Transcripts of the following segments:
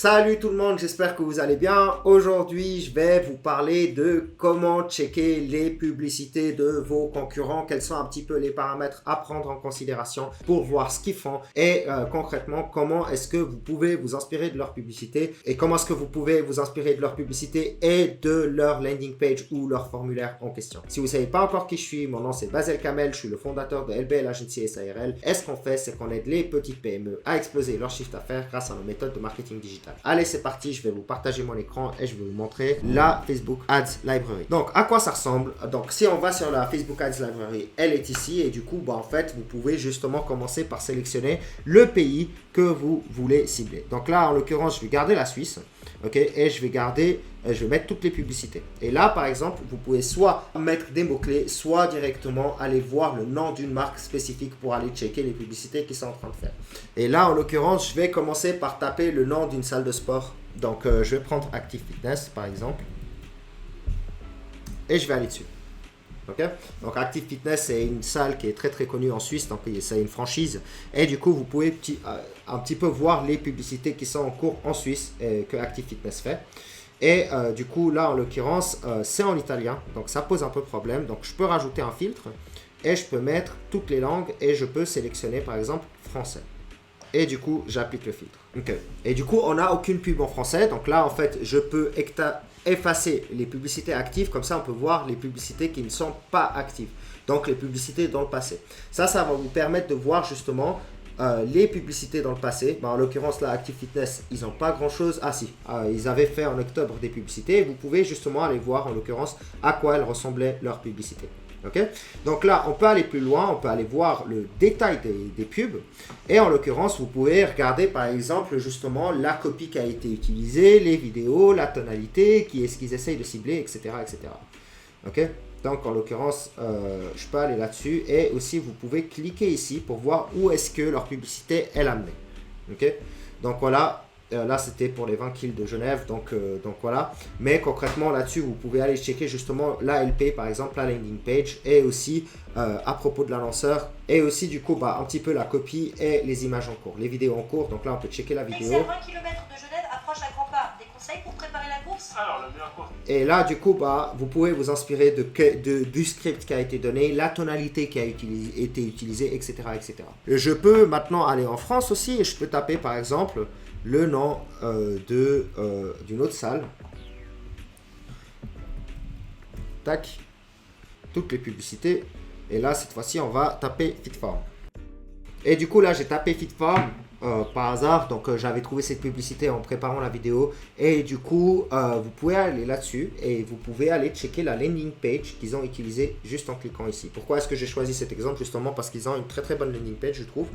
Salut tout le monde, j'espère que vous allez bien. Aujourd'hui, je vais vous parler de comment checker les publicités de vos concurrents, quels sont un petit peu les paramètres à prendre en considération pour voir ce qu'ils font et concrètement, comment est-ce que vous pouvez vous inspirer de leur publicité et comment est-ce que vous pouvez vous inspirer de leur publicité et de leur landing page ou leur formulaire en question. Si vous ne savez pas encore qui je suis, mon nom c'est Basel Kamel, je suis le fondateur de LBL Agency SARL. Et ce qu'on fait, c'est qu'on aide les petites PME à exploser leur chiffre d'affaires grâce à nos méthodes de marketing digital. Allez, c'est parti, je vais vous partager mon écran et je vais vous montrer la Facebook Ads Library. Donc, à quoi ça ressemble? Donc, si on va sur la Facebook Ads Library, elle est ici et du coup, en fait, vous pouvez justement commencer par sélectionner le pays que vous voulez cibler. Donc là, en l'occurrence, je vais garder la Suisse, ok, et je vais mettre toutes les publicités. Et là, par exemple, vous pouvez soit mettre des mots-clés, soit directement aller voir le nom d'une marque spécifique pour aller checker les publicités qu'ils sont en train de faire. Et là, en l'occurrence, je vais commencer par taper le nom d'une salle de sport. Donc, je vais prendre Active Fitness, par exemple. Et je vais aller dessus. Okay. Donc Active Fitness, c'est une salle qui est très très connue en Suisse, donc c'est une franchise. Et du coup, vous pouvez un petit peu voir les publicités qui sont en cours en Suisse que Active Fitness fait. Et du coup, là, en l'occurrence, c'est en italien, donc ça pose un peu problème. Donc, je peux rajouter un filtre et je peux mettre toutes les langues et je peux sélectionner, par exemple, français. Et du coup, j'applique le filtre. Okay. Et du coup, on n'a aucune pub en français. Donc là, en fait, je peux effacer les publicités actives. Comme ça, on peut voir les publicités qui ne sont pas actives. Donc, les publicités dans le passé. Ça va vous permettre de voir justement les publicités dans le passé. En l'occurrence, là, Active Fitness, ils n'ont pas grand-chose. Ah si, ils avaient fait en octobre des publicités. Vous pouvez justement aller voir, en l'occurrence, à quoi elles ressemblaient leurs publicités. Okay. Donc là, on peut aller plus loin, on peut aller voir le détail des pubs. Et en l'occurrence, vous pouvez regarder par exemple justement la copie qui a été utilisée, les vidéos, la tonalité, qui est-ce qu'ils essayent de cibler, etc. etc. Okay. Donc en l'occurrence, je peux aller là-dessus. Et aussi, vous pouvez cliquer ici pour voir où est-ce que leur publicité est amenée. Okay. Donc voilà. Là, c'était pour les 20 kills de Genève, donc voilà. Mais concrètement, là-dessus, vous pouvez aller checker justement la LP, par exemple, la landing page, et aussi à propos de l'annonceur, et aussi du coup, un petit peu la copie et les images en cours, les vidéos en cours. Donc là, on peut checker la vidéo. C'est à 20 km de Genève, approche à grands pas. Des conseils pour préparer la course? Alors, le meilleur cours. Et là, du coup, vous pouvez vous inspirer du script qui a été donné, la tonalité qui a été utilisée, etc., etc. Je peux maintenant aller en France aussi, et je peux taper, par exemple, le nom d'une autre salle. Tac. Toutes les publicités. Et là, cette fois-ci, on va taper Fitfarm. Et du coup, là, j'ai tapé Fitfarm par hasard. Donc, j'avais trouvé cette publicité en préparant la vidéo. Et du coup, vous pouvez aller là-dessus et vous pouvez aller checker la landing page qu'ils ont utilisée juste en cliquant ici. Pourquoi est-ce que j'ai choisi cet exemple? Justement parce qu'ils ont une très très bonne landing page, je trouve.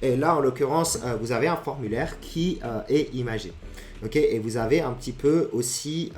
Et là, en l'occurrence, vous avez un formulaire qui est imagé. Okay, et vous avez un petit peu aussi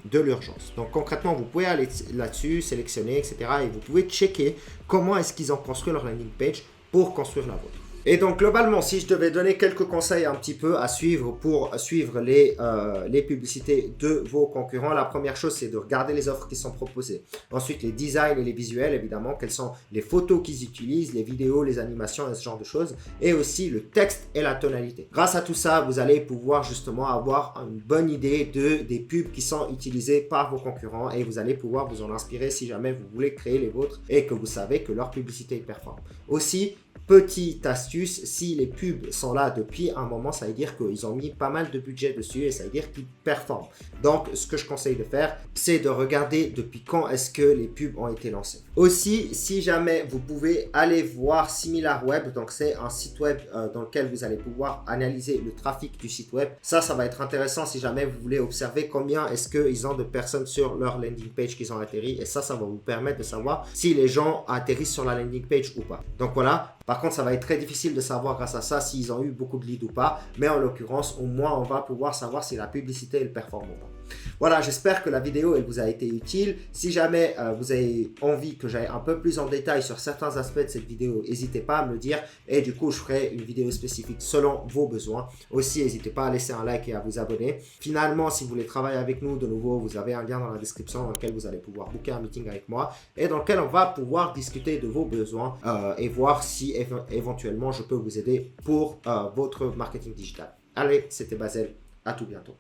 de l'urgence. Donc concrètement, vous pouvez aller là-dessus, sélectionner, etc. Et vous pouvez checker comment est-ce qu'ils ont construit leur landing page pour construire la vôtre. Et donc globalement, si je devais donner quelques conseils un petit peu à suivre pour suivre les publicités de vos concurrents, la première chose, c'est de regarder les offres qui sont proposées. Ensuite, les designs et les visuels, évidemment, quelles sont les photos qu'ils utilisent, les vidéos, les animations et ce genre de choses. Et aussi le texte et la tonalité. Grâce à tout ça, vous allez pouvoir justement avoir une bonne idée des pubs qui sont utilisées par vos concurrents et vous allez pouvoir vous en inspirer si jamais vous voulez créer les vôtres et que vous savez que leur publicité performe. Aussi, petite astuce, si les pubs sont là depuis un moment, ça veut dire qu'ils ont mis pas mal de budget dessus et ça veut dire qu'ils performent. Donc, ce que je conseille de faire, c'est de regarder depuis quand est-ce que les pubs ont été lancées. Aussi, si jamais vous pouvez aller voir SimilarWeb, donc c'est un site web dans lequel vous allez pouvoir analyser le trafic du site web. Ça va être intéressant si jamais vous voulez observer combien est-ce qu'ils ont de personnes sur leur landing page qui ont atterri et ça va vous permettre de savoir si les gens atterrissent sur la landing page ou pas. Donc voilà. Par contre, ça va être très difficile de savoir grâce à ça s'ils ont eu beaucoup de leads ou pas. Mais en l'occurrence, au moins, on va pouvoir savoir si la publicité elle performe ou pas. Voilà, j'espère que la vidéo elle vous a été utile. Si jamais vous avez envie que j'aille un peu plus en détail sur certains aspects de cette vidéo, n'hésitez pas à me le dire. Et du coup, je ferai une vidéo spécifique selon vos besoins. Aussi, n'hésitez pas à laisser un like et à vous abonner. Finalement, si vous voulez travailler avec nous, de nouveau, vous avez un lien dans la description dans lequel vous allez pouvoir booker un meeting avec moi et dans lequel on va pouvoir discuter de vos besoins et voir si éventuellement je peux vous aider pour votre marketing digital. Allez, c'était Basel. À tout bientôt.